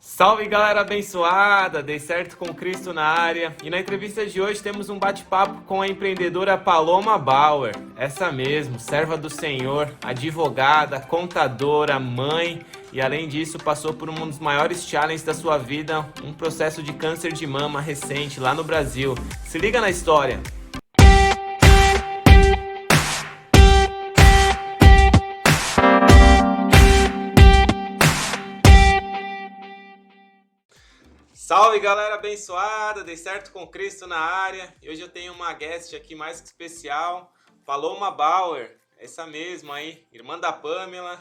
Salve galera abençoada, dei certo com Cristo na área. E na entrevista de hoje temos um bate-papo com a empreendedora Paloma Bauer. Essa mesmo, serva do Senhor, advogada, contadora, mãe e além disso passou por um dos maiores challenges da sua vida, um processo de câncer de mama recente lá no Brasil. Se liga na história. Salve galera abençoada, dei certo com Cristo na área. E hoje eu tenho uma guest aqui mais que especial, Paloma Bauer, essa mesma aí, irmã da Pamela.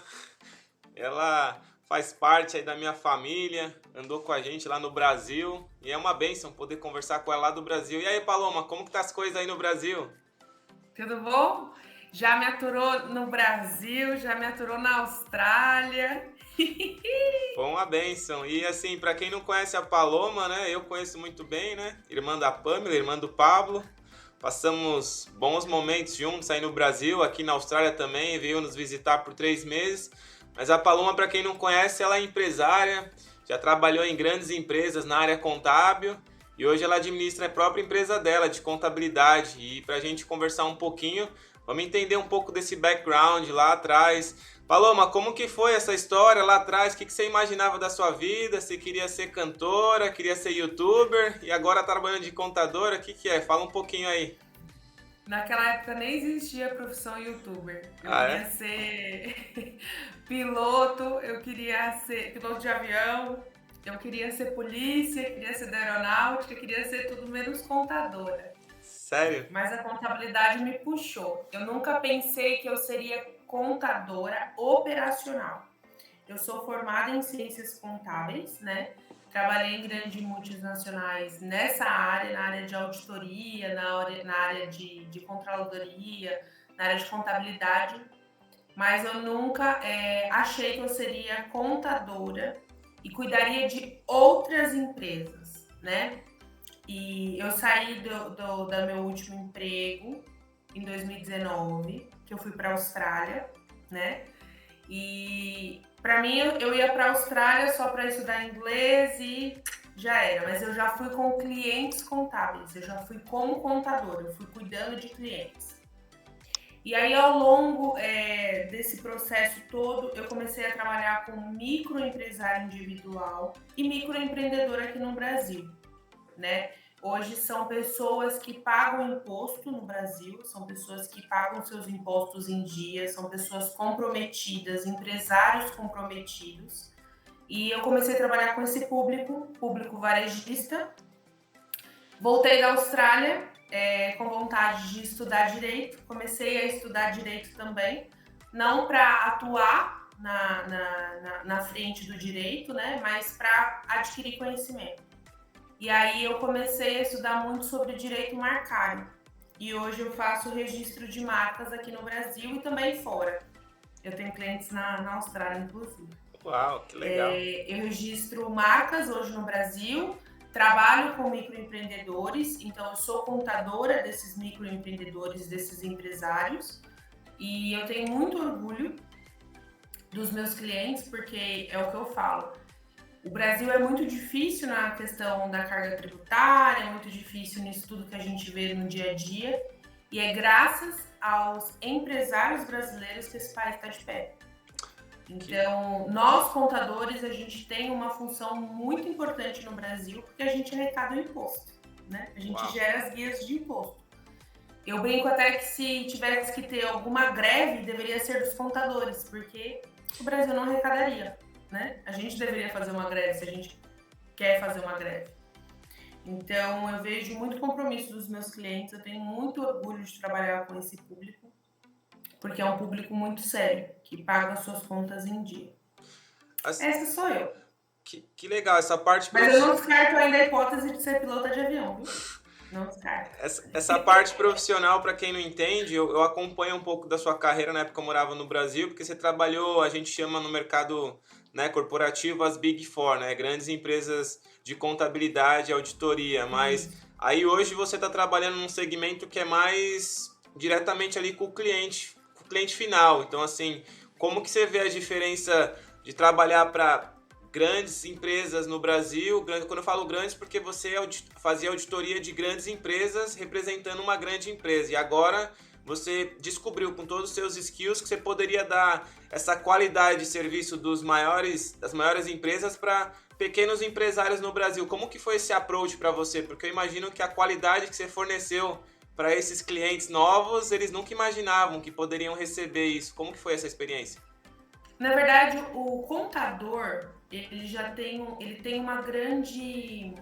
Ela faz parte aí da minha família, andou com a gente lá no Brasil e é uma bênção poder conversar com ela lá do Brasil. E aí Paloma, como que tá as coisas aí no Brasil? Tudo bom? Já me aturou no Brasil, já me aturou na Austrália. Foi uma bênção. E assim, para quem não conhece a Paloma, né? Eu conheço muito bem, né? Irmã da Pamela, irmã do Pablo. Passamos bons momentos juntos aí no Brasil, aqui na Austrália também, veio nos visitar por 3 meses. Mas a Paloma, para quem não conhece, ela é empresária, já trabalhou em grandes empresas na área contábil e hoje ela administra a própria empresa dela de contabilidade. E para a gente conversar um pouquinho, vamos entender um pouco desse background lá atrás. Paloma, como que foi essa história lá atrás? O que você imaginava da sua vida? Você queria ser cantora, queria ser youtuber e agora tá trabalhando de contadora? O que é? Fala um pouquinho aí. Naquela época nem existia a profissão youtuber. Eu É? queria ser piloto, eu queria ser piloto de avião, eu queria ser polícia, queria ser da aeronáutica, queria ser tudo menos contadora. Sério? Mas a contabilidade me puxou. Eu nunca pensei que eu seria contadora operacional. Eu sou formada em ciências contábeis, né? Trabalhei em grandes multinacionais nessa área, na área de auditoria, na área de controladoria, na área de contabilidade, mas eu nunca achei que eu seria contadora e cuidaria de outras empresas, né? E eu saí do meu último emprego em 2019, que eu fui para a Austrália, né? E para mim eu ia para a Austrália só para estudar inglês e já era, mas eu já fui com clientes contábeis, eu já fui como contadora, eu fui cuidando de clientes. E aí ao longo desse processo todo, eu comecei a trabalhar com microempresário individual e microempreendedor aqui no Brasil, né? Hoje são pessoas que pagam imposto no Brasil, são pessoas que pagam seus impostos em dia, são pessoas comprometidas, empresários comprometidos. E eu comecei a trabalhar com esse público varejista. Voltei da Austrália com vontade de estudar direito, comecei a estudar direito também, não para atuar na frente do direito, né, mas para adquirir conhecimento. E aí eu comecei a estudar muito sobre direito marcário. E hoje eu faço registro de marcas aqui no Brasil e também fora. Eu tenho clientes na Austrália, inclusive. Uau, que legal. Eu registro marcas hoje no Brasil, trabalho com microempreendedores, então eu sou contadora desses microempreendedores, desses empresários. E eu tenho muito orgulho dos meus clientes, porque é o que eu falo. O Brasil é muito difícil na questão da carga tributária, é muito difícil nisso tudo que a gente vê no dia a dia. E é graças aos empresários brasileiros que esse país está de pé. Então, nós contadores, a gente tem uma função muito importante no Brasil, porque a gente arrecada o imposto, né? A gente gera as guias de imposto. Eu brinco até que se tivesse que ter alguma greve, deveria ser dos contadores, porque o Brasil não arrecadaria. Né? A gente deveria fazer uma greve se a gente quer fazer uma greve. Então, eu vejo muito compromisso dos meus clientes, eu tenho muito orgulho de trabalhar com esse público, porque é um público muito sério, que paga as suas contas em dia. Essa sou eu. Que legal, essa parte... Mas eu não descarto ainda a hipótese de ser pilota de avião, viu? Não descarto. Essa parte profissional, para quem não entende, eu acompanho um pouco da sua carreira na época que eu morava no Brasil, porque você trabalhou, a gente chama no mercado, né, corporativo, as Big Four, né, grandes empresas de contabilidade e auditoria, mas aí hoje você está trabalhando num segmento que é mais diretamente ali com o cliente final. Então, assim, como que você vê a diferença de trabalhar para grandes empresas no Brasil. Quando eu falo grandes, porque você fazia auditoria de grandes empresas representando uma grande empresa. E agora você descobriu com todos os seus skills que você poderia dar essa qualidade de serviço das maiores empresas para pequenos empresários no Brasil. Como que foi esse approach para você? Porque eu imagino que a qualidade que você forneceu para esses clientes novos, eles nunca imaginavam que poderiam receber isso. Como que foi essa experiência? Na verdade, o contador, ele tem uma grande...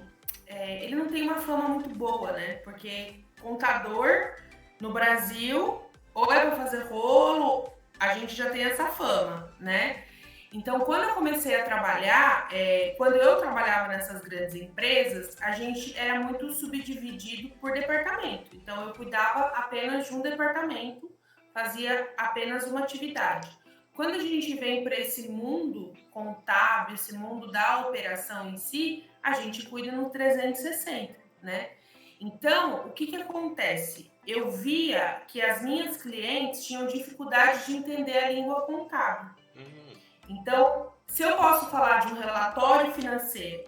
ele não tem uma fama muito boa, né? Porque contador no Brasil, ou é para fazer rolo, a gente já tem essa fama, né? Então, quando eu comecei a trabalhar, quando eu trabalhava nessas grandes empresas, a gente era muito subdividido por departamento. Então, eu cuidava apenas de um departamento, fazia apenas uma atividade. Quando a gente vem para esse mundo contábil, esse mundo da operação em si, a gente cuida no 360, né? Então, o que acontece? Eu via que as minhas clientes tinham dificuldade de entender a língua contábil. Então, se eu posso falar de um relatório financeiro,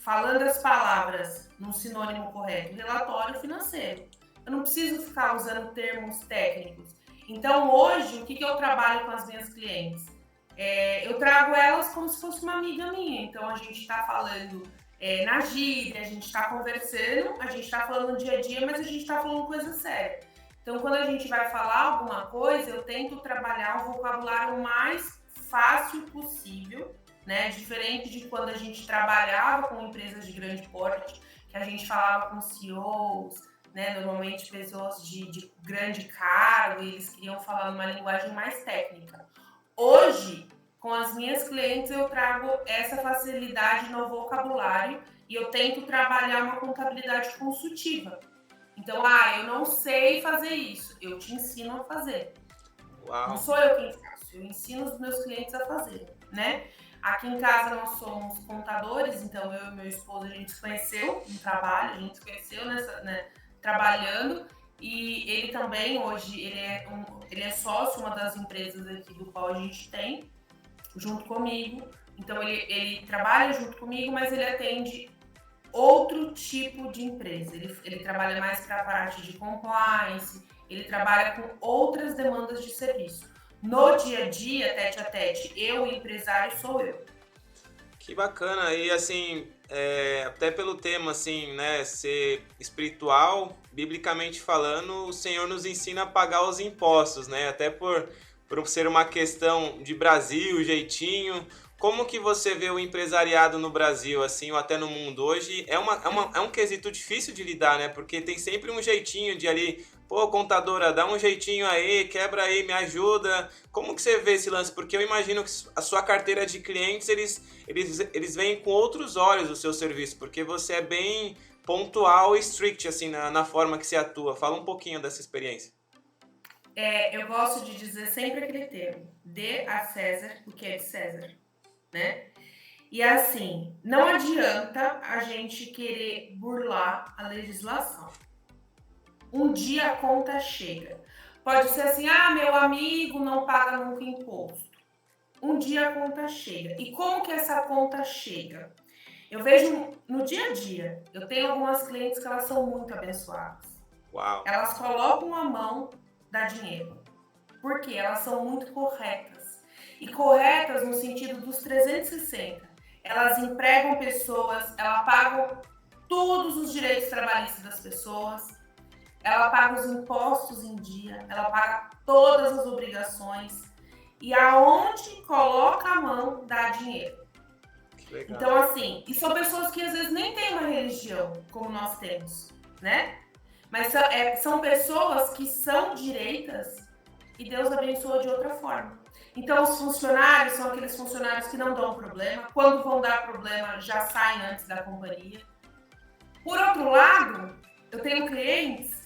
falando as palavras no sinônimo correto, relatório financeiro, eu não preciso ficar usando termos técnicos. Então, hoje, o que eu trabalho com as minhas clientes? Eu trago elas como se fosse uma amiga minha. Então, a gente está falando na gíria, a gente está conversando, a gente está falando no dia a dia, mas a gente está falando coisa séria. Então, quando a gente vai falar alguma coisa, eu tento trabalhar um vocabulário mais fácil possível, né? Diferente de quando a gente trabalhava com empresas de grande porte, que a gente falava com CEOs, né? Normalmente pessoas de grande cargo, e eles queriam falar numa linguagem mais técnica. Hoje, com as minhas clientes, eu trago essa facilidade no vocabulário e eu tento trabalhar uma contabilidade consultiva. Então, eu não sei fazer isso, eu te ensino a fazer. Uau. Não sou eu quem faço, eu ensino os meus clientes a fazer, né? Aqui em casa nós somos contadores, então eu e meu esposo, a gente se conheceu no trabalho, a gente se conheceu trabalhando, e ele também hoje, ele é sócio de uma das empresas aqui do qual a gente tem, junto comigo. Então ele trabalha junto comigo, mas ele atende outro tipo de empresa. Ele trabalha mais para a parte de compliance, ele trabalha com outras demandas de serviço. No dia a dia, tete a tete, eu, empresário, sou eu. Que bacana. E assim, até pelo tema, assim, né, ser espiritual, biblicamente falando, o Senhor nos ensina a pagar os impostos, né? Até por ser uma questão de Brasil, jeitinho. Como que você vê o empresariado no Brasil, assim, ou até no mundo hoje? É um quesito difícil de lidar, né? Porque tem sempre um jeitinho de ali, pô, contadora, dá um jeitinho aí, quebra aí, me ajuda. Como que você vê esse lance? Porque eu imagino que a sua carteira de clientes, eles veem com outros olhos o seu serviço, porque você é bem pontual e strict, assim, na forma que você atua. Fala um pouquinho dessa experiência. Eu gosto de dizer sempre aquele termo, dê a César o que é de César, né? E assim, não adianta a gente querer burlar a legislação. Um dia a conta chega. Pode ser assim, meu amigo não paga nunca imposto. Um dia a conta chega. E como que essa conta chega? Eu vejo no dia a dia, eu tenho algumas clientes que elas são muito abençoadas. Uau. Elas colocam a mão, dá dinheiro. Porque elas são muito corretas. E corretas no sentido dos 360. Elas empregam pessoas, elas pagam todos os direitos trabalhistas das pessoas, ela paga os impostos em dia, ela paga todas as obrigações. E aonde coloca a mão, dá dinheiro. Legal. Então, assim, e são pessoas que às vezes nem têm uma religião, como nós temos, né? Mas são pessoas que são direitas e Deus abençoa de outra forma. Então, os funcionários são aqueles funcionários que não dão problema. Quando vão dar problema, já saem antes da companhia. Por outro lado, eu tenho clientes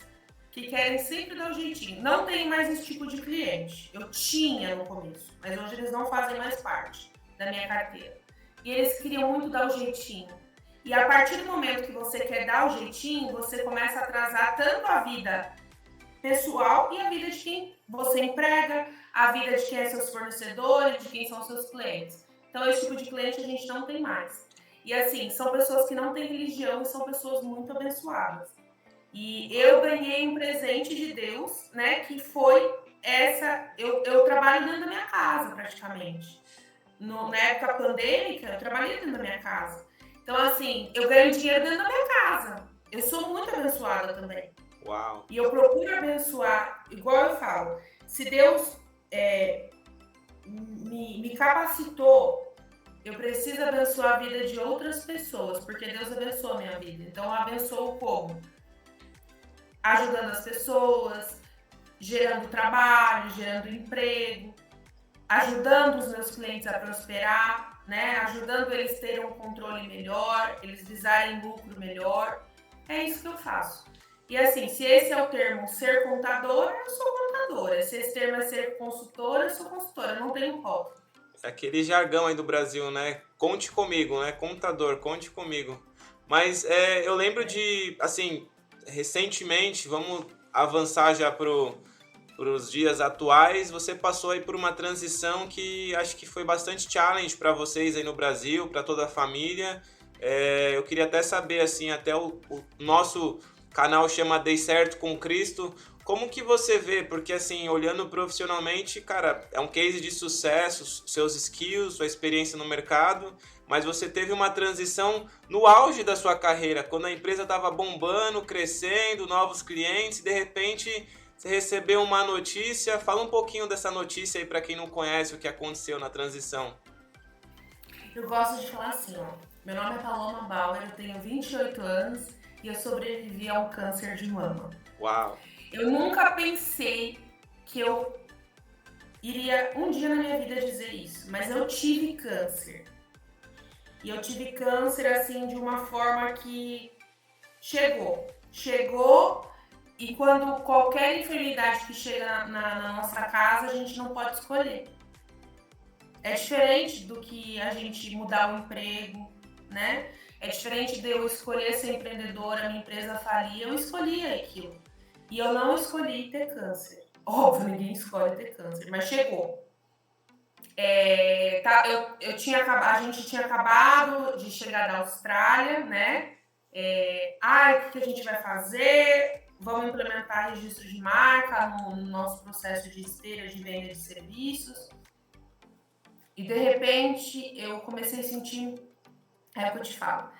que querem sempre dar um jeitinho. Não tenho mais esse tipo de cliente. Eu tinha no começo, mas hoje eles não fazem mais parte da minha carteira. E eles queriam muito dar o jeitinho. E a partir do momento que você quer dar o jeitinho, você começa a atrasar tanto a vida pessoal e a vida de quem você emprega, a vida de quem é seus fornecedores, de quem são seus clientes. Então, esse tipo de cliente a gente não tem mais. E assim, são pessoas que não têm religião e são pessoas muito abençoadas. E eu ganhei um presente de Deus, né? Que foi essa. Eu trabalho dentro da minha casa, praticamente. Na época pandêmica, eu trabalhei dentro da minha casa. Então, assim, eu ganho dinheiro dentro da minha casa. Eu sou muito abençoada também. Uau! E eu procuro abençoar, igual eu falo, se Deus me capacitou, eu preciso abençoar a vida de outras pessoas, porque Deus abençoa a minha vida. Então, eu abençoo como? Ajudando as pessoas, gerando trabalho, gerando emprego, ajudando os meus clientes a prosperar, né? Ajudando eles terem um controle melhor, eles visarem lucro melhor. É isso que eu faço. E assim, se esse é o termo ser contadora, eu sou contadora. Se esse termo é ser consultora, eu sou consultora. Eu não tenho rótulo. Aquele jargão aí do Brasil, né? Conte comigo, né? Contador, conte comigo. Mas eu lembro de, assim, recentemente, vamos avançar já para os dias atuais, você passou aí por uma transição que acho que foi bastante challenge para vocês aí no Brasil, para toda a família. Eu queria até saber, assim, até o nosso canal chama Dei Certo com Cristo. Como que você vê? Porque, assim, olhando profissionalmente, cara, é um case de sucesso, seus skills, sua experiência no mercado, mas você teve uma transição no auge da sua carreira, quando a empresa estava bombando, crescendo, novos clientes, e de repente você recebeu uma notícia. Fala um pouquinho dessa notícia aí para quem não conhece o que aconteceu na transição. Eu gosto de falar assim, ó. Meu nome é Paloma Bauer, eu tenho 28 anos e eu sobrevivi a um câncer de mama. Uau! Eu nunca pensei que eu iria um dia na minha vida dizer isso, mas eu tive câncer. E eu tive câncer, assim, de uma forma que chegou. E quando qualquer enfermidade que chega na nossa casa, a gente não pode escolher. É diferente do que a gente mudar o emprego, né? É diferente de eu escolher ser empreendedora, minha empresa falir, eu escolhi aquilo. E eu não escolhi ter câncer. Óbvio, ninguém escolhe ter câncer, mas chegou. A gente tinha acabado de chegar da Austrália, né? O que a gente vai fazer? Vamos implementar registro de marca no nosso processo de esteira de venda de serviços. E de repente eu comecei a sentir, é o que eu te falo.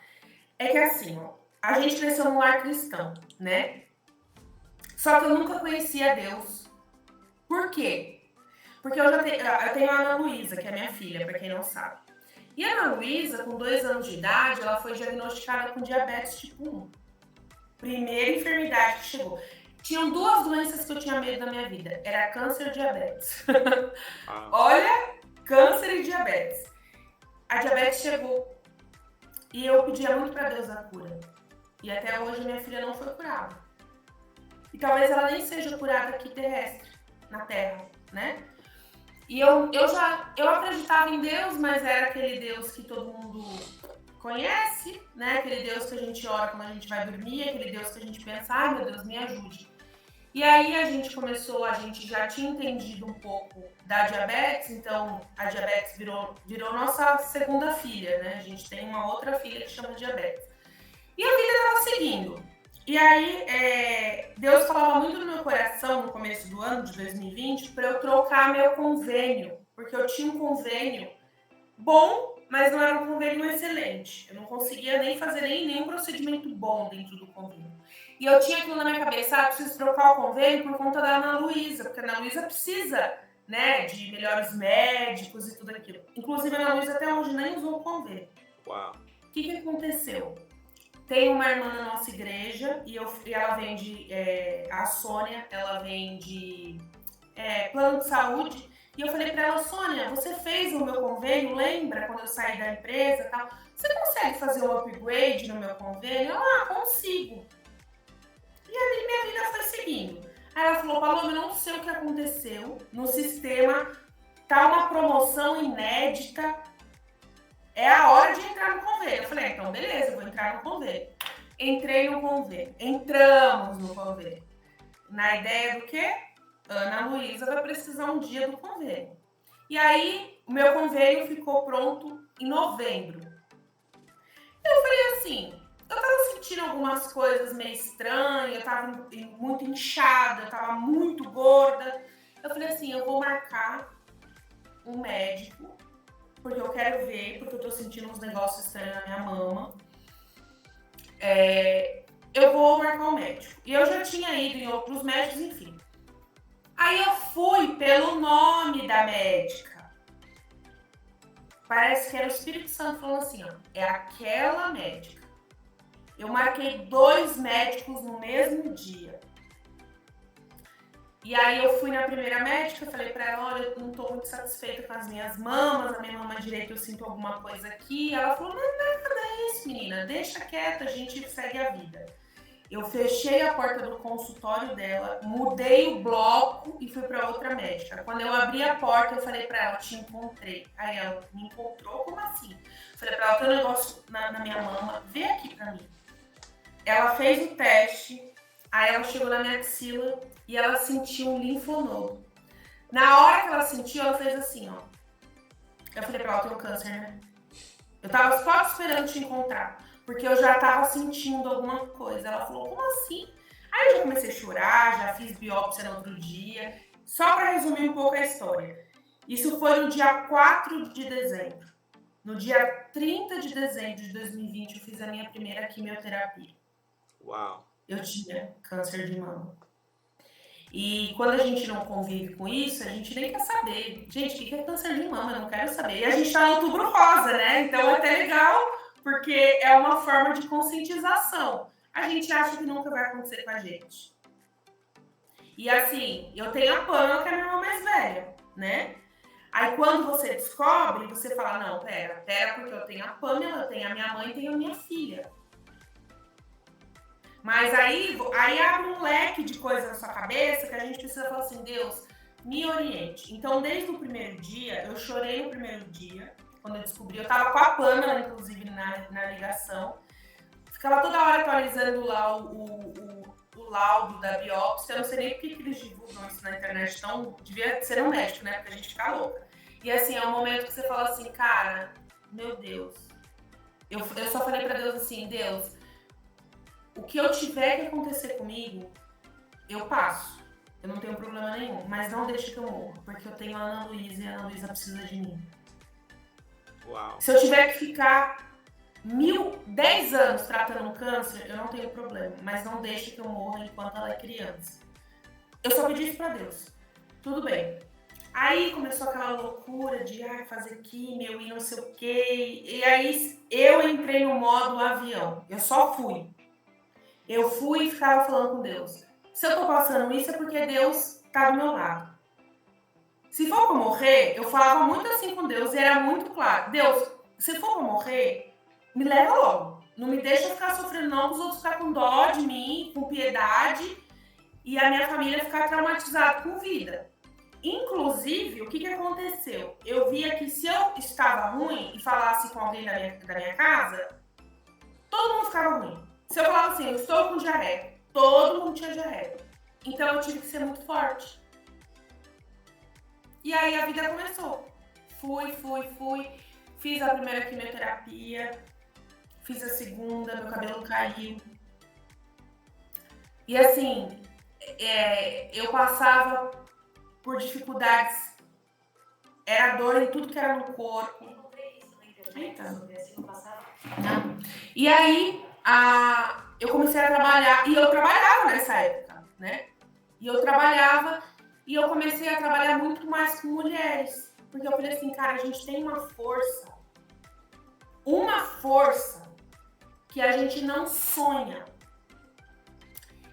É que assim, ó, a gente cresceu num lar cristão, né? Só que eu nunca conhecia Deus. Por quê? Porque eu tenho a Ana Luísa, que é minha filha, para quem não sabe. E a Ana Luísa, com 2 anos de idade, ela foi diagnosticada com diabetes tipo 1. Primeira enfermidade que chegou. Tinham 2 doenças que eu tinha medo na minha vida. Era câncer e diabetes. Olha, câncer e diabetes. A diabetes chegou. E eu pedia muito para Deus a cura. E até hoje minha filha não foi curada. E talvez ela nem seja curada aqui terrestre, na Terra, né? E eu acreditava em Deus, mas era aquele Deus que todo mundo conhece, né? Aquele Deus que a gente ora quando a gente vai dormir, aquele Deus que a gente pensa, ai meu Deus, me ajude. E aí a gente já tinha entendido um pouco da diabetes, então a diabetes virou nossa segunda filha, né? A gente tem uma outra filha que chama diabetes. E a vida estava seguindo. E aí, Deus falava muito no meu coração no começo do ano de 2020 para eu trocar meu convênio, porque eu tinha um convênio bom, mas não era um convênio excelente. Eu não conseguia nem fazer nenhum procedimento bom dentro do convênio. E eu tinha aquilo na minha cabeça, eu preciso trocar o convênio por conta da Ana Luísa, porque a Ana Luísa precisa, né, de melhores médicos e tudo aquilo. Inclusive, a Ana Luísa até hoje nem usou o convênio. Uau! O que aconteceu? Tem uma irmã na nossa igreja e ela vende, a Sônia, ela vende plano de saúde. E eu falei para ela, Sônia, você fez o meu convênio, lembra quando eu saí da empresa e tal? Você consegue fazer um upgrade no meu convênio? Consigo. E ali minha vida foi seguindo. Aí ela falou, Paloma, eu não sei o que aconteceu no sistema, tá uma promoção inédita, é a hora de entrar no convênio. Eu falei, então beleza, vou entrar no convênio. Entrei no convênio, entramos no convênio. Na ideia do quê? Ana Luísa vai precisar um dia do convênio. E aí, o meu convênio ficou pronto em novembro. Eu falei assim, eu tava sentindo algumas coisas meio estranhas, eu tava muito inchada, eu tava muito gorda. Eu falei assim, eu vou marcar um médico, porque eu quero ver, porque eu tô sentindo uns negócios estranhos na minha mama. Eu vou marcar um médico. E eu já tinha ido em outros médicos, enfim. Aí eu fui pelo nome da médica. Parece que era o Espírito Santo falando assim, ó, é aquela médica. Eu marquei 2 médicos no mesmo dia. E aí eu fui na primeira médica, falei pra ela, olha, eu não tô muito satisfeita com as minhas mamas, a minha mama direita eu sinto alguma coisa aqui. Ela falou, não é nada isso, menina, deixa quieta, a gente segue a vida. Eu fechei a porta do consultório dela, mudei o bloco e fui para outra médica. Quando eu abri a porta, eu falei para ela, te encontrei. Aí ela, me encontrou? Como assim? Eu falei para ela, tem um negócio na minha mama, vê aqui para mim. Ela fez o teste, aí ela chegou na minha axila e ela sentiu um linfonodo. Na hora que ela sentiu, ela fez assim, ó. Eu falei para ela, tem um câncer, né? Eu tava só esperando te encontrar, porque eu já tava sentindo alguma coisa. Ela falou, como assim? Aí eu já comecei a chorar, já fiz biópsia no outro dia. Só para resumir um pouco a história. Isso foi no dia 4 de dezembro. No dia 30 de dezembro de 2020, eu fiz a minha primeira quimioterapia. Uau! Eu tinha câncer de mama. E quando a gente não convive com isso, a gente nem quer saber. Gente, o que é câncer de mama? Eu não quero saber. E a gente tá no Outubro Rosa, né? Então é até legal, porque é uma forma de conscientização. A gente acha que nunca vai acontecer com a gente. E assim, eu tenho a Pamela, que é a minha irmã mais velha, né? Aí quando você descobre, você fala, não, pera, porque eu tenho a Pamela, eu tenho a minha mãe e tenho a minha filha. Mas aí abre um leque de coisas na sua cabeça que a gente precisa falar assim, Deus, me oriente. Então, desde o primeiro dia, eu chorei no primeiro dia, quando eu descobri. Eu tava com a Pamela, inclusive, na ligação. Ficava toda hora atualizando lá o laudo da biópsia. Eu não sei nem por que eles divulgam isso na internet, então devia ser um médico, né? Porque a gente fica louca. E assim, é um momento que você fala assim, cara, meu Deus. Eu só falei pra Deus assim, Deus, o que eu tiver que acontecer comigo, eu passo. Eu não tenho problema nenhum, mas não deixe que eu morra, porque eu tenho a Ana Luísa e a Ana Luísa precisa de mim. Uau. Se eu tiver que ficar 10 anos tratando um câncer, eu não tenho problema, mas não deixe que eu morra enquanto ela é criança. Eu só pedi isso pra Deus. Tudo bem. Aí começou aquela loucura de fazer químio e não sei o quê. E aí eu entrei no modo avião. Eu só fui. Eu fui e ficava falando com Deus. Se eu tô passando isso é porque Deus tá do meu lado. Se for pra morrer, eu falava muito assim com Deus e era muito claro. Deus, se for pra morrer, me leva logo. Não me deixa ficar sofrendo não, os outros ficar com dó de mim, com piedade, e a minha família ficar traumatizada com vida. Inclusive, o que aconteceu? Eu via que se eu estava ruim e falasse com alguém da minha casa, todo mundo ficava ruim. Se eu falava assim, eu estou com diarreia, todo mundo tinha diarreia. Então eu tive que ser muito forte. E aí a vida começou. Fui. Fiz a primeira quimioterapia, fiz a segunda, meu cabelo caiu. E assim, eu passava por dificuldades. Era dor em tudo que era no corpo. Eita. E aí, eu comecei a trabalhar, e eu trabalhava nessa época, né? E eu trabalhava, e eu comecei a trabalhar muito mais com mulheres. Porque eu falei assim, cara, a gente tem uma força que a gente não sonha.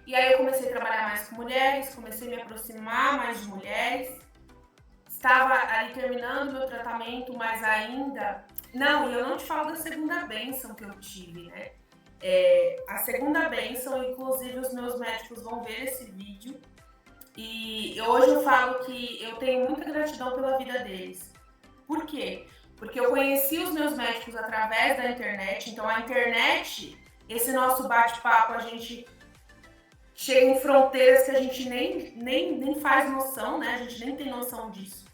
E aí eu comecei a trabalhar mais com mulheres, comecei a me aproximar mais de mulheres. Estava ali terminando meu tratamento, mas ainda... Não, e eu não te falo da segunda bênção que eu tive, né? A segunda bênção, inclusive os meus médicos vão ver esse vídeo. E hoje eu falo que eu tenho muita gratidão pela vida deles. Por quê? Porque eu conheci os meus médicos através da internet. Então a internet, esse nosso bate-papo, a gente chega em fronteiras que a gente nem faz noção, né? A gente nem tem noção disso.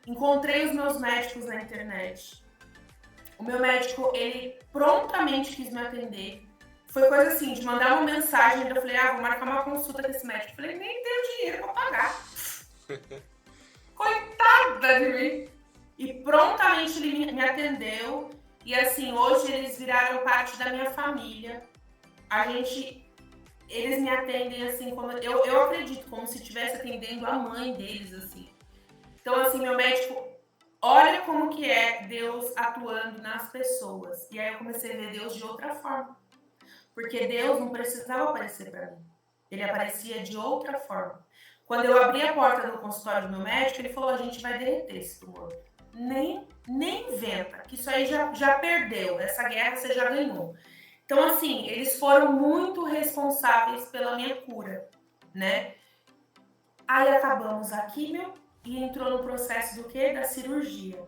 Encontrei os meus médicos na internet. O meu médico, ele prontamente quis me atender. Foi coisa assim, de mandar uma mensagem, eu falei, vou marcar uma consulta com esse médico. Eu falei, nem tenho dinheiro pra pagar. Coitada de mim. E prontamente ele me atendeu. E assim, hoje eles viraram parte da minha família. Eles me atendem assim, como eu acredito, como se estivesse atendendo a mãe deles, assim. Então, assim, meu médico, olha como que é Deus atuando nas pessoas. E aí eu comecei a ver Deus de outra forma. Porque Deus não precisava aparecer para mim. Ele aparecia de outra forma. Quando eu abri a porta do consultório do meu médico, ele falou, a gente vai derreter esse tumor. Nem inventa, que isso aí já perdeu. Essa guerra você já ganhou. Então, assim, eles foram muito responsáveis pela minha cura, né? Aí acabamos a químio e entrou no processo do quê? Da cirurgia.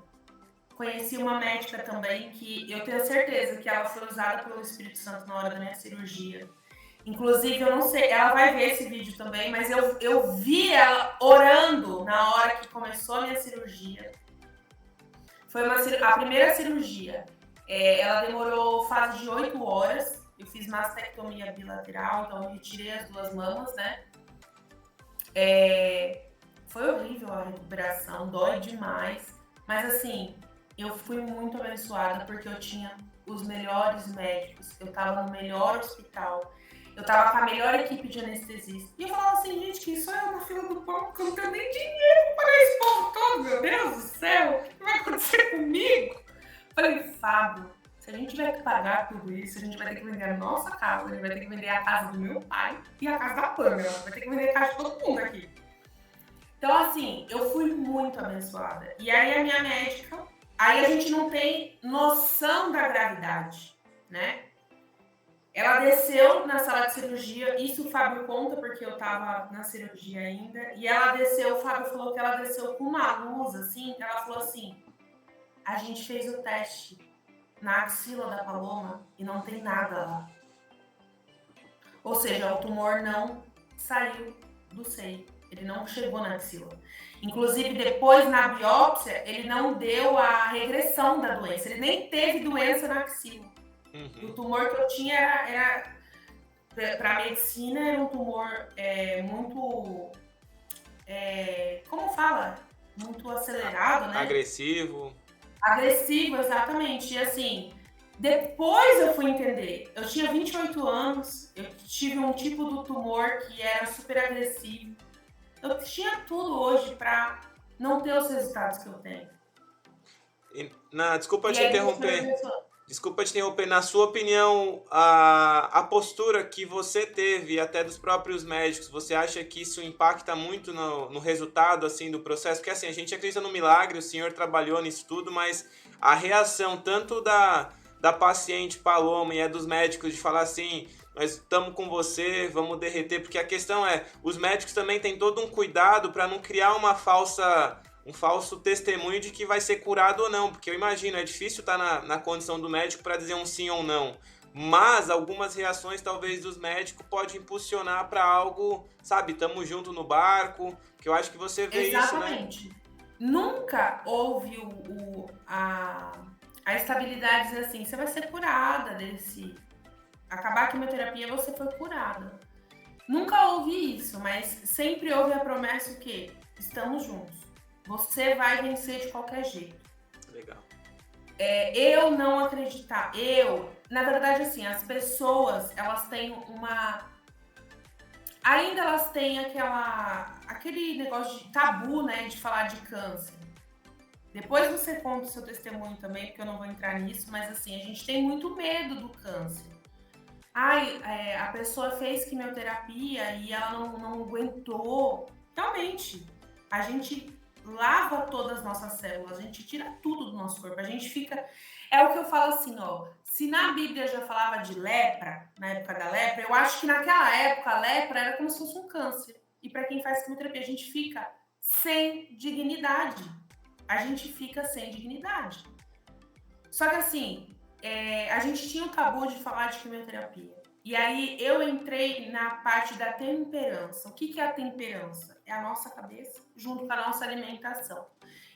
Conheci uma médica também que eu tenho certeza que ela foi usada pelo Espírito Santo na hora da minha cirurgia. Inclusive, eu não sei, ela vai ver esse vídeo também, mas eu vi ela orando na hora que começou a minha cirurgia. Foi a primeira cirurgia. Ela demorou fase de 8 horas. Eu fiz mastectomia bilateral, então eu retirei as 2 mamas, né? Foi horrível a recuperação, dói demais. Mas assim, eu fui muito abençoada porque eu tinha os melhores médicos, eu tava no melhor hospital, eu tava com a melhor equipe de anestesista. E eu falava assim, gente, que isso é na fila do pão, porque eu não tenho nem dinheiro para pagar esse povo todo, meu Deus do céu, o que vai acontecer comigo? Eu falei, Fábio, se a gente tiver que pagar tudo isso, a gente vai ter que vender a nossa casa, a gente vai ter que vender a casa do meu pai e a casa da Pâmela, vai ter que vender a casa de todo mundo aqui. Então, assim, eu fui muito abençoada. E aí a minha médica, aí a gente não tem noção da gravidade, né? Ela desceu na sala de cirurgia, isso o Fábio conta porque eu tava na cirurgia ainda, e ela desceu, o Fábio falou que ela desceu com uma luz, assim, ela falou assim, a gente fez o teste na axila da Paloma e não tem nada lá. Ou seja, o tumor não saiu do seio. Ele não chegou na axila. Inclusive, depois, na biópsia, ele não deu a regressão da doença. Ele nem teve doença na axila. E o tumor que eu tinha era para a medicina, era um tumor muito... como fala? Muito acelerado, né? Agressivo. Agressivo, exatamente. E assim, depois eu fui entender. Eu tinha 28 anos, eu tive um tipo de tumor que era super agressivo. Eu tinha tudo hoje para não ter os resultados que eu tenho. Desculpa te interromper. Desculpa te interromper. Na sua opinião, a postura que você teve, até dos próprios médicos, você acha que isso impacta muito no resultado assim, do processo? Porque assim, a gente acredita no milagre, o senhor trabalhou nisso tudo, mas a reação tanto da paciente Paloma e dos médicos de falar assim, nós estamos com você, vamos derreter, porque a questão os médicos também têm todo um cuidado para não criar um falso testemunho de que vai ser curado ou não, porque eu imagino, é difícil estar na condição do médico para dizer um sim ou não, mas algumas reações talvez dos médicos pode impulsionar para algo, sabe, tamo junto no barco, que eu acho que você vê Exatamente. isso, né? Nunca houve a estabilidade dizer assim, você vai ser curada desse... Acabar a quimioterapia, você foi curada. Nunca houve isso, mas sempre houve a promessa o quê? Estamos juntos. Você vai vencer de qualquer jeito. Legal. Eu não acreditar. Na verdade, assim, as pessoas, elas têm ainda elas têm aquele negócio de tabu, né, de falar de câncer. Depois você conta o seu testemunho também, porque eu não vou entrar nisso, mas assim, a gente tem muito medo do câncer. A pessoa fez quimioterapia e ela não aguentou. Realmente, a gente lava todas as nossas células, a gente tira tudo do nosso corpo, a gente fica... É o que eu falo assim, ó, se na Bíblia já falava de lepra, na época da lepra, eu acho que naquela época a lepra era como se fosse um câncer. E para quem faz quimioterapia, a gente fica sem dignidade. A gente fica sem dignidade. Só que assim, a gente tinha o tabu de falar de quimioterapia. E aí eu entrei na parte da temperança. O que é a temperança? É a nossa cabeça junto com a nossa alimentação.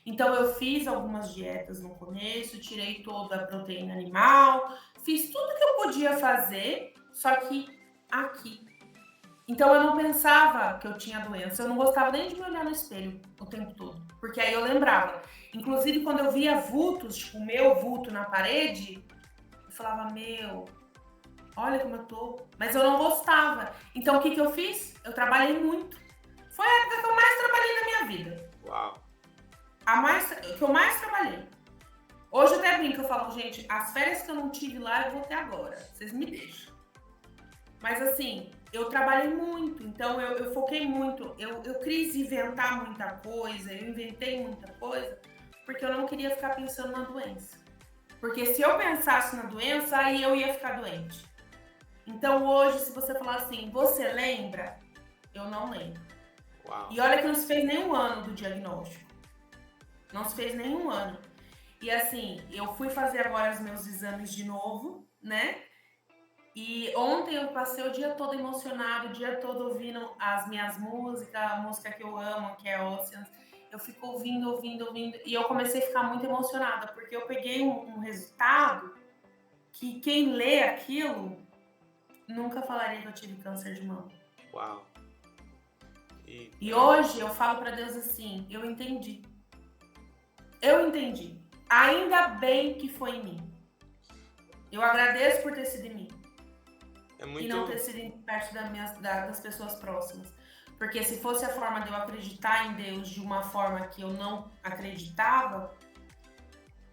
Então eu fiz algumas dietas no começo, tirei toda a proteína animal, fiz tudo que eu podia fazer, só que aqui. Então eu não pensava que eu tinha doença, eu não gostava nem de me olhar no espelho o tempo todo, porque aí eu lembrava. Inclusive quando eu via vultos, tipo o meu vulto na parede, eu falava, meu, olha como eu tô. Mas eu não gostava. Então o que eu fiz? Eu trabalhei muito. Foi a época que eu mais trabalhei na minha vida. Uau. Que eu mais trabalhei. Hoje eu até brinco, eu falo, gente, as férias que eu não tive lá, eu vou ter agora. Vocês me deixam. Mas assim, eu trabalhei muito, então eu foquei muito. Eu quis inventar muita coisa, eu inventei muita coisa, porque eu não queria ficar pensando na doença. Porque se eu pensasse na doença, aí eu ia ficar doente. Então hoje, se você falar assim, você lembra? Eu não lembro. Uau. E olha que não se fez nenhum ano do diagnóstico. Não se fez nenhum ano. E assim, eu fui fazer agora os meus exames de novo, né? E ontem eu passei o dia todo emocionado, o dia todo ouvindo as minhas músicas, a música que eu amo, que é Oceans. Eu fico ouvindo. E eu comecei a ficar muito emocionada, porque eu peguei um resultado que quem lê aquilo nunca falaria que eu tive câncer de mama. Uau. E hoje eu falo pra Deus assim, eu entendi. Eu entendi. Ainda bem que foi em mim. Eu agradeço por ter sido em mim. E não ter sido perto das pessoas próximas. Porque se fosse a forma de eu acreditar em Deus de uma forma que eu não acreditava,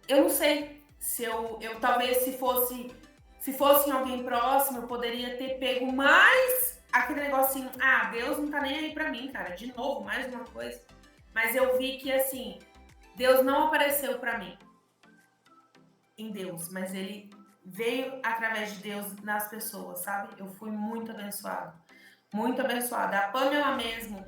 eu não sei se eu talvez se fosse em alguém próximo, eu poderia ter pego mais aquele negocinho, Deus não tá nem aí pra mim, cara, de novo, mais uma coisa. Mas eu vi que, assim, Deus não apareceu pra mim em Deus, mas ele veio através de Deus nas pessoas, sabe? Eu fui muito abençoada. Muito abençoada. A Pamela mesmo,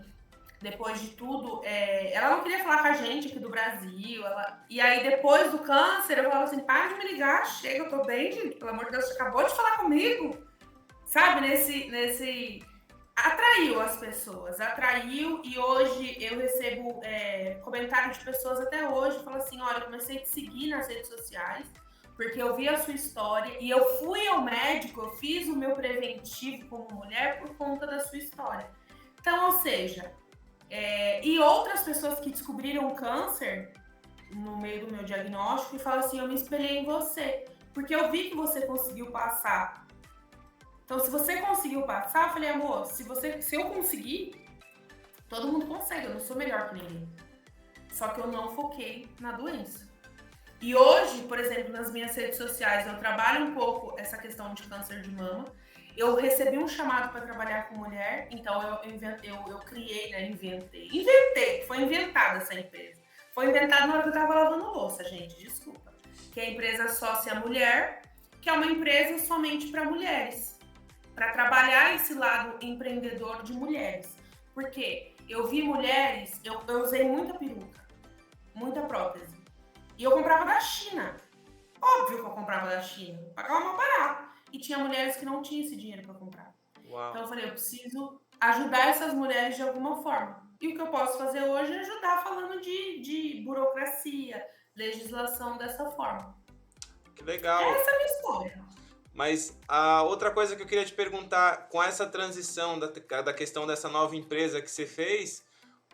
depois de tudo, ela não queria falar com a gente aqui do Brasil. E aí, depois do câncer, eu falava assim, para de me ligar, chega, eu tô bem, gente. Pelo amor de Deus, você acabou de falar comigo. Sabe, nesse... Atraiu as pessoas, atraiu. E hoje eu recebo comentários de pessoas até hoje, que falam assim, olha, eu comecei a te seguir nas redes sociais, porque eu vi a sua história e eu fui ao médico, eu fiz o meu preventivo como mulher por conta da sua história. Então, ou seja, e outras pessoas que descobriram o câncer no meio do meu diagnóstico e falam assim, eu me espelhei em você, porque eu vi que você conseguiu passar. Então, se você conseguiu passar, eu falei, amor, se eu conseguir, todo mundo consegue, eu não sou melhor que ninguém. Só que eu não foquei na doença. E hoje, por exemplo, nas minhas redes sociais, eu trabalho um pouco essa questão de câncer de mama. Eu recebi um chamado para trabalhar com mulher, então eu criei, né? Inventei, foi inventada essa empresa. Foi inventada na hora que eu estava lavando louça, gente, desculpa. Que é a empresa Sócia Mulher, que é uma empresa somente para mulheres, para trabalhar esse lado empreendedor de mulheres. Porque eu vi mulheres, eu usei muita peruca, muita prótese. E eu comprava da China. Óbvio que eu comprava da China. Pagava mais barato. E tinha mulheres que não tinham esse dinheiro para comprar. Uau. Então eu falei, eu preciso ajudar essas mulheres de alguma forma. E o que eu posso fazer hoje é ajudar falando de burocracia, legislação dessa forma. Que legal. Essa é a minha história. Mas a outra coisa que eu queria te perguntar, com essa transição da questão dessa nova empresa que você fez,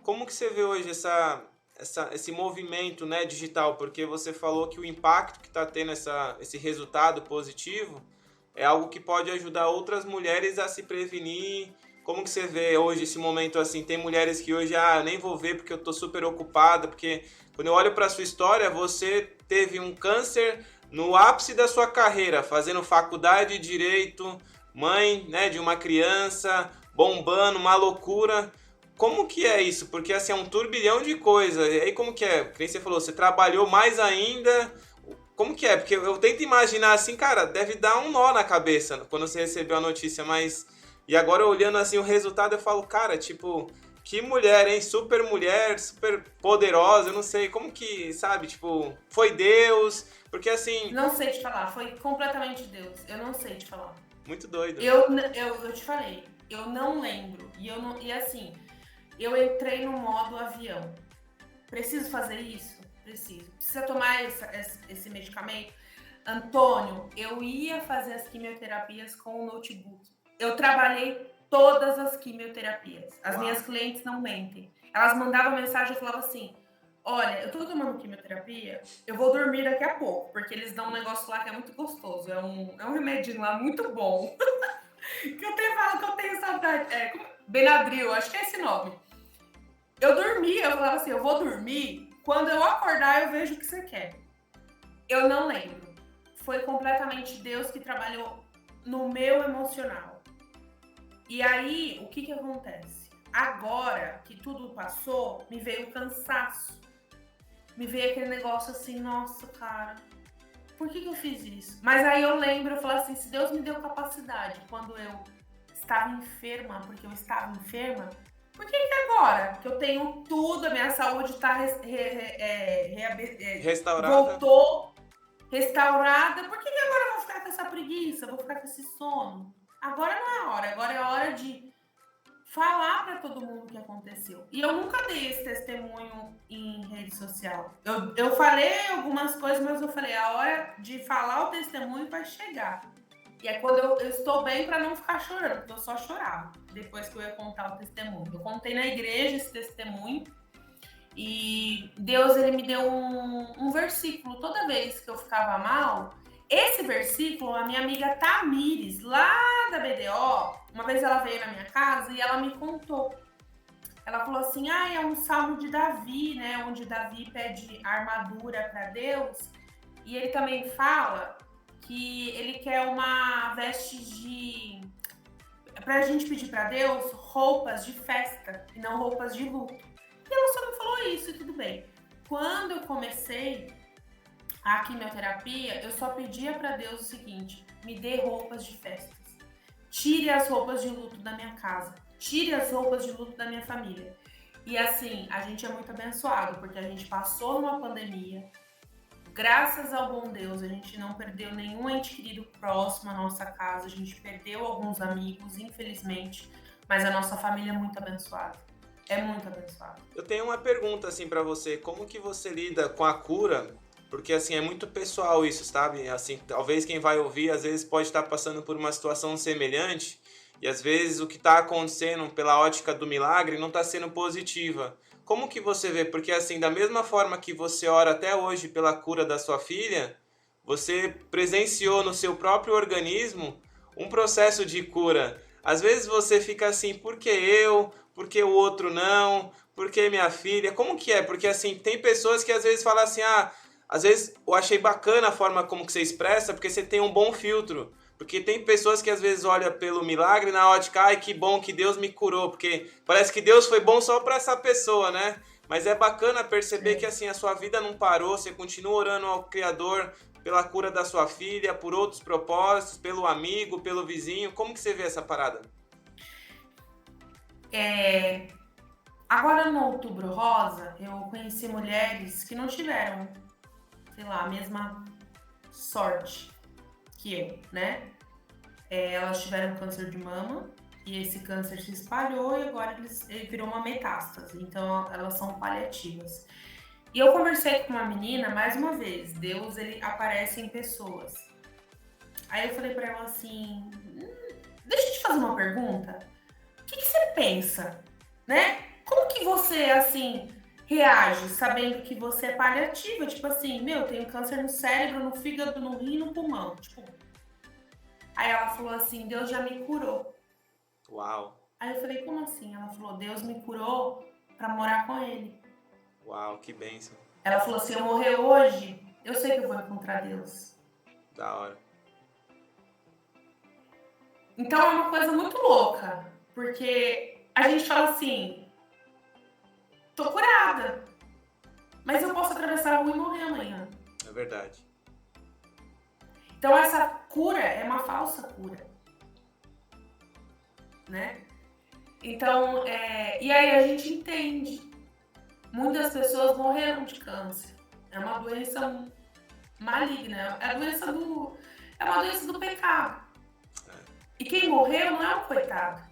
como que você vê hoje esse movimento, né, digital? Porque você falou que o impacto que está tendo esse resultado positivo é algo que pode ajudar outras mulheres a se prevenir. Como que você vê hoje esse momento assim? Tem mulheres que hoje, eu nem vou ver porque eu tô super ocupada, porque quando eu olho para a sua história, você teve um câncer no ápice da sua carreira, fazendo faculdade de direito, mãe, né, de uma criança, bombando, uma loucura. Como que é isso? Porque assim, é um turbilhão de coisas. E aí como que é? Como você falou, você trabalhou mais ainda. Como que é? Porque eu tento imaginar assim, cara, deve dar um nó na cabeça quando você recebeu a notícia, mas... E agora olhando assim o resultado, eu falo, cara, tipo, que mulher, hein? Super mulher, super poderosa, eu não sei, como que, sabe? Tipo, foi Deus, porque assim... Não sei te falar, foi completamente Deus. Eu não sei te falar. Muito doido. Eu te falei, eu não lembro. E assim... Eu entrei no modo avião. Preciso fazer isso? preciso. Precisa tomar esse medicamento? Antônio, eu ia fazer as quimioterapias com o notebook. Eu trabalhei todas as quimioterapias. As minhas clientes não mentem. Elas mandavam mensagem e falavam assim, olha, eu tô tomando quimioterapia, eu vou dormir daqui a pouco, porque eles dão um negócio lá que é muito gostoso. É um remedinho lá muito bom. Que eu tenho falado que eu tenho saudade. Benadryl, acho que é esse nome. Eu dormia, eu falava assim, eu vou dormir, quando eu acordar eu vejo o que você quer. Eu não lembro. Foi completamente Deus que trabalhou no meu emocional. E aí, o que acontece? Agora que tudo passou, me veio o cansaço. Me veio aquele negócio assim, nossa, cara, por que eu fiz isso? Mas aí eu lembro, eu falo assim, se Deus me deu capacidade quando eu estava enferma, porque eu estava enferma, por que agora que eu tenho tudo, a minha saúde está restaurada, voltou, restaurada, por que agora eu vou ficar com essa preguiça, vou ficar com esse sono? Agora não é a hora, agora é a hora de falar para todo mundo o que aconteceu. E eu nunca dei esse testemunho em rede social. Eu falei algumas coisas, mas eu falei, a hora de falar o testemunho vai chegar. E é quando eu estou bem para não ficar chorando, porque eu só chorava depois que eu ia contar o testemunho. Eu contei na igreja esse testemunho e Deus ele me deu um versículo toda vez que eu ficava mal. Esse versículo, a minha amiga Tamires, lá da BDO, uma vez ela veio na minha casa e ela me contou. Ela falou assim, é um salmo de Davi, né? Onde Davi pede armadura para Deus. E ele também fala que ele quer uma veste de... Pra gente pedir para Deus roupas de festa e não roupas de luto. E ela só me falou isso e tudo bem. Quando eu comecei a quimioterapia, eu só pedia para Deus o seguinte, me dê roupas de festas. Tire as roupas de luto da minha casa. Tire as roupas de luto da minha família. E assim, a gente é muito abençoado, porque a gente passou numa pandemia. Graças ao bom Deus, a gente não perdeu nenhum ente querido próximo à nossa casa. A gente perdeu alguns amigos, infelizmente. Mas a nossa família é muito abençoada. É muito abençoada. Eu tenho uma pergunta assim para você. Como que você lida com a cura? Porque assim, é muito pessoal isso, sabe? Assim, talvez quem vai ouvir, às vezes pode estar passando por uma situação semelhante e às vezes o que está acontecendo pela ótica do milagre não está sendo positiva. Como que você vê? Porque assim, da mesma forma que você ora até hoje pela cura da sua filha, você presenciou no seu próprio organismo um processo de cura. Às vezes você fica assim, por que eu? Por que o outro não? Por que minha filha? Como que é? Porque assim, tem pessoas que às vezes falam assim, às vezes eu achei bacana a forma como que você expressa, porque você tem um bom filtro. Porque tem pessoas que às vezes olham pelo milagre na ótica, ai que bom que Deus me curou, porque parece que Deus foi bom só para essa pessoa, né? Mas é bacana perceber que assim a sua vida não parou, você continua orando ao Criador pela cura da sua filha, por outros propósitos, pelo amigo, pelo vizinho. Como que você vê essa parada? Agora no Outubro Rosa, eu conheci mulheres que não tiveram, sei lá, a mesma sorte que eu, né? Elas tiveram câncer de mama e esse câncer se espalhou e agora ele virou uma metástase, então elas são paliativas. E eu conversei com uma menina, mais uma vez, Deus ele aparece em pessoas. Aí eu falei pra ela assim, deixa eu te fazer uma pergunta, o que você pensa, né? Como que você, assim, reage sabendo que você é paliativa? Tipo assim, tenho câncer no cérebro, no fígado, no rim e no pulmão. Tipo. Aí ela falou assim, Deus já me curou. Uau. Aí eu falei, como assim? Ela falou, Deus me curou pra morar com ele. Uau, que bênção. Ela falou, se eu morrer hoje, eu sei que eu vou encontrar Deus. Da hora. Então é uma coisa muito louca, porque a gente fala assim, tô curada, mas eu posso atravessar a rua e morrer amanhã. É verdade. Então essa cura é uma falsa cura, né? Então, e aí a gente entende. Muitas pessoas morreram de câncer. É uma doença maligna, é uma doença do pecado. E quem morreu não é um coitado.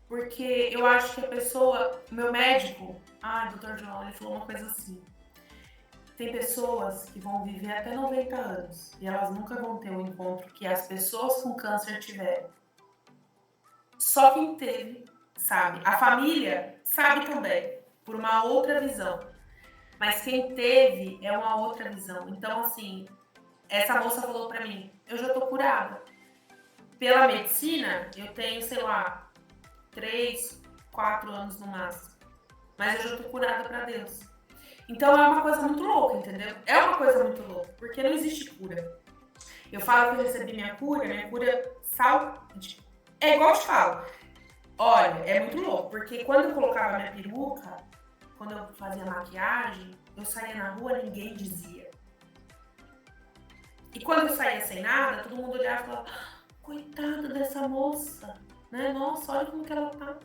Porque eu acho que a pessoa, meu médico, doutor João, ele falou uma coisa assim, tem pessoas que vão viver até 90 anos e elas nunca vão ter o encontro que as pessoas com câncer tiveram. Só quem teve sabe. A família sabe também, por uma outra visão. Mas quem teve é uma outra visão. Então, assim, essa moça falou pra mim, eu já tô curada. Pela medicina, eu tenho, sei lá, 3, 4 anos no máximo. Mas eu já tô curada pra Deus. Então é uma coisa muito louca, entendeu? É uma coisa muito louca, porque não existe cura. Eu falo que eu recebi minha cura saúde. É igual eu te falo. Olha, é muito louco, porque quando eu colocava minha peruca, quando eu fazia maquiagem, eu saía na rua, ninguém dizia. E quando eu saía sem nada, todo mundo olhava e falava, coitada dessa moça, né? Nossa, olha como que ela tá.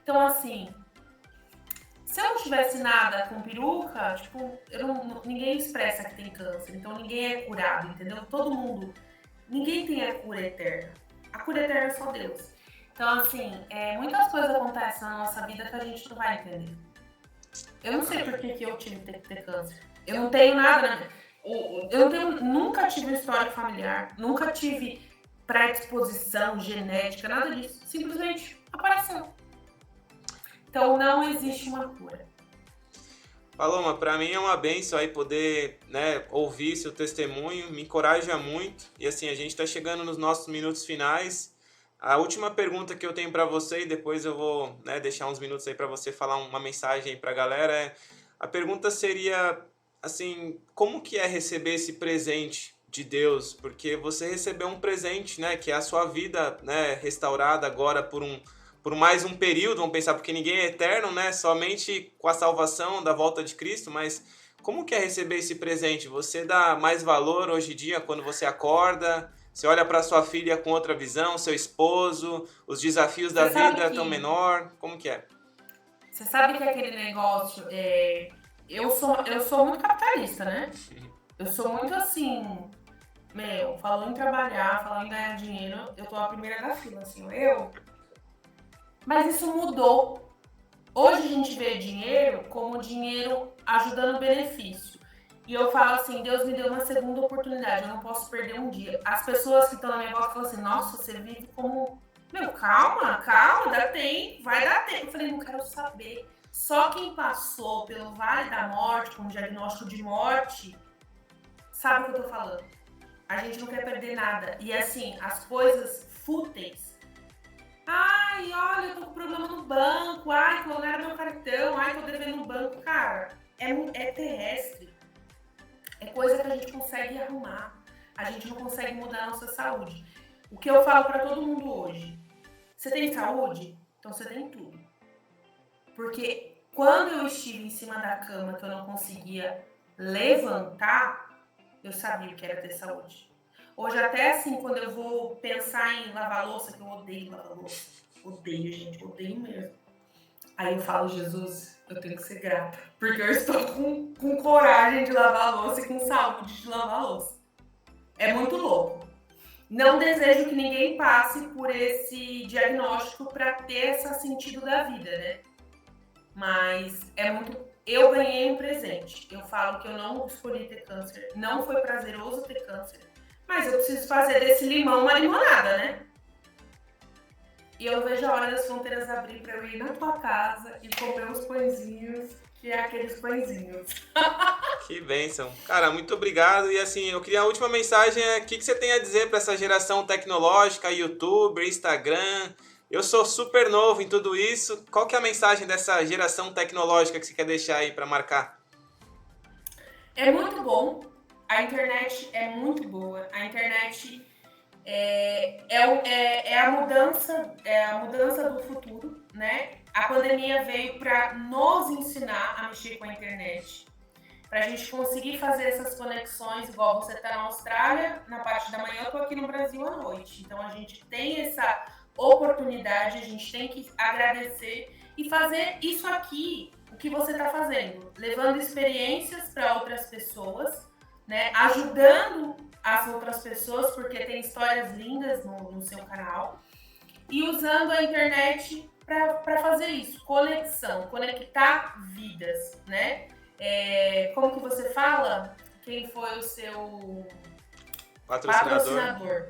Então, assim, se eu não tivesse nada com peruca, tipo, ninguém expressa que tem câncer, então ninguém é curado, entendeu? Todo mundo, ninguém tem a cura eterna. A cura eterna é só Deus. Então, assim, muitas coisas acontecem na nossa vida que a gente não vai entender. Eu não sei por que eu tive que ter câncer. Eu não tenho nada, né? Nunca tive história familiar, nunca tive predisposição genética, nada disso. Simplesmente apareceu. Então não existe uma cura. Paloma, para mim é uma bênção aí poder, né, ouvir seu testemunho, me encoraja muito. E assim, a gente está chegando nos nossos minutos finais. A última pergunta que eu tenho para você, e depois eu vou, né, deixar uns minutos aí para você falar uma mensagem para a galera, a pergunta seria, assim, como que é receber esse presente de Deus? Porque você recebeu um presente, né, que é a sua vida, né, restaurada agora por mais um período, vamos pensar, porque ninguém é eterno, né? Somente com a salvação da volta de Cristo, mas como que é receber esse presente? Você dá mais valor hoje em dia quando você acorda? Você olha para sua filha com outra visão, seu esposo, os desafios da vida estão menor? Como que é? Você sabe que aquele negócio, eu sou muito capitalista, né? Eu sou muito assim, falou em trabalhar, falou em ganhar dinheiro, eu tô a primeira da fila, assim, Mas isso mudou. Hoje a gente vê dinheiro como dinheiro ajudando o benefício. E eu falo assim, Deus me deu uma segunda oportunidade, eu não posso perder um dia. As pessoas que estão na minha volta falam assim, nossa, você vive como... calma, vai dar tempo. Eu falei, não quero saber. Só quem passou pelo Vale da Morte, com um diagnóstico de morte, sabe o que eu tô falando. A gente não quer perder nada. E assim, as coisas fúteis. Ai, olha, eu tô com problema no banco. Ai, clonaram meu cartão. Ai, tô devendo no banco. Cara, é terrestre. É coisa que a gente consegue arrumar. A gente não consegue mudar a nossa saúde. O que eu falo pra todo mundo hoje. Você tem saúde? Então você tem tudo. Porque quando eu estive em cima da cama que eu não conseguia levantar, eu sabia o que era ter saúde. Hoje até assim, quando eu vou pensar em lavar louça, que eu odeio lavar louça. Odeio, gente, odeio mesmo. Aí eu falo, Jesus, eu tenho que ser grata. Porque eu estou com coragem de lavar louça e com saúde de lavar louça. É muito louco. Não desejo que ninguém passe por esse diagnóstico para ter esse sentido da vida, né? Mas é muito... Eu ganhei um presente. Eu falo que eu não escolhi ter câncer. Não foi prazeroso ter câncer. Mas eu preciso fazer desse limão uma limonada, né? E eu vejo a hora das fronteiras abrir para eu ir na tua casa e comer os pãezinhos, que é aqueles pãezinhos. Que bênção. Cara, muito obrigado. E assim, eu queria a última mensagem, o que você tem a dizer para essa geração tecnológica, YouTube, Instagram? Eu sou super novo em tudo isso. Qual que é a mensagem dessa geração tecnológica que você quer deixar aí para marcar? É muito bom. A internet é muito boa. A internet é a mudança do futuro, né? A pandemia veio para nos ensinar a mexer com a internet, para a gente conseguir fazer essas conexões, igual você está na Austrália, na parte da manhã, eu estou aqui no Brasil à noite. Então a gente tem essa oportunidade, a gente tem que agradecer e fazer isso aqui, o que você está fazendo, levando experiências para outras pessoas, né? Ajudando as outras pessoas, porque tem histórias lindas no seu canal, e usando a internet para fazer isso, conexão, conectar vidas, né? como que você fala? Quem foi o seu Patrocinador.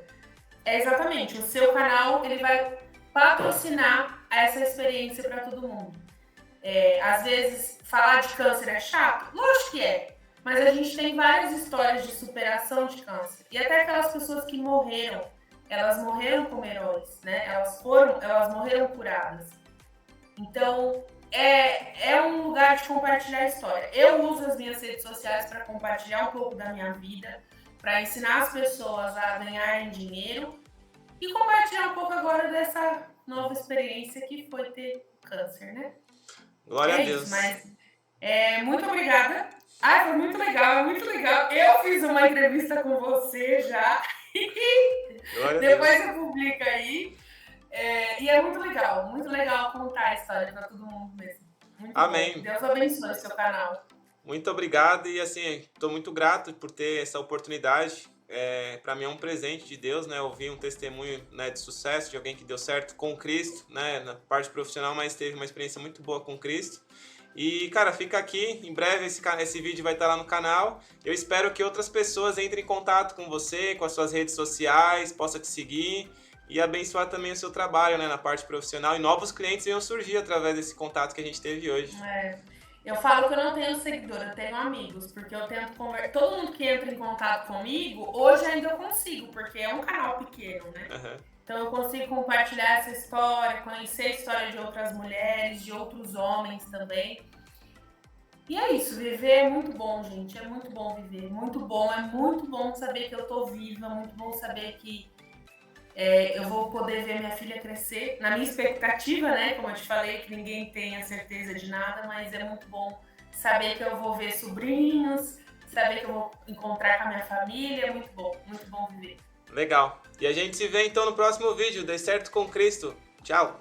Exatamente, o seu canal ele vai patrocinar essa experiência para todo mundo. Às vezes, falar de câncer é chato? Lógico que é. Mas a gente tem várias histórias de superação de câncer. E até aquelas pessoas que morreram, elas morreram como heróis, né? Elas morreram curadas. Então, é um lugar de compartilhar a história. Eu uso as minhas redes sociais para compartilhar um pouco da minha vida, para ensinar as pessoas a ganharem dinheiro e compartilhar um pouco agora dessa nova experiência que foi ter câncer, né? Glória a Deus. Isso, mas muito obrigada. Foi muito legal, é muito legal. Eu fiz uma entrevista com você já. Depois eu publico aí. E é muito legal contar a história para todo mundo mesmo. Muito Amém. Bom. Deus abençoe o seu canal. Muito obrigado e assim, estou muito grato por ter essa oportunidade. Para mim é um presente de Deus, né? Ouvir um testemunho, né, de sucesso de alguém que deu certo com Cristo, né, na parte profissional, mas teve uma experiência muito boa com Cristo. E, cara, fica aqui, em breve esse vídeo vai estar lá no canal. Eu espero que outras pessoas entrem em contato com você, com as suas redes sociais, possam te seguir e abençoar também o seu trabalho, né, na parte profissional. E novos clientes venham surgir através desse contato que a gente teve hoje. Eu falo que eu não tenho seguidor, eu tenho amigos, porque eu tento conversar. Todo mundo que entra em contato comigo, hoje ainda eu consigo, porque é um canal pequeno, né? Uhum. Então eu consigo compartilhar essa história, conhecer a história de outras mulheres, de outros homens também. E é isso, viver é muito bom, gente. É muito bom viver, muito bom saber que eu tô viva, muito bom saber que eu vou poder ver minha filha crescer. Na minha expectativa, né? Como eu te falei, que ninguém tem a certeza de nada, mas é muito bom saber que eu vou ver sobrinhos, saber que eu vou encontrar com a minha família. É muito bom viver. Legal. E a gente se vê então no próximo vídeo. Dê certo com Cristo. Tchau.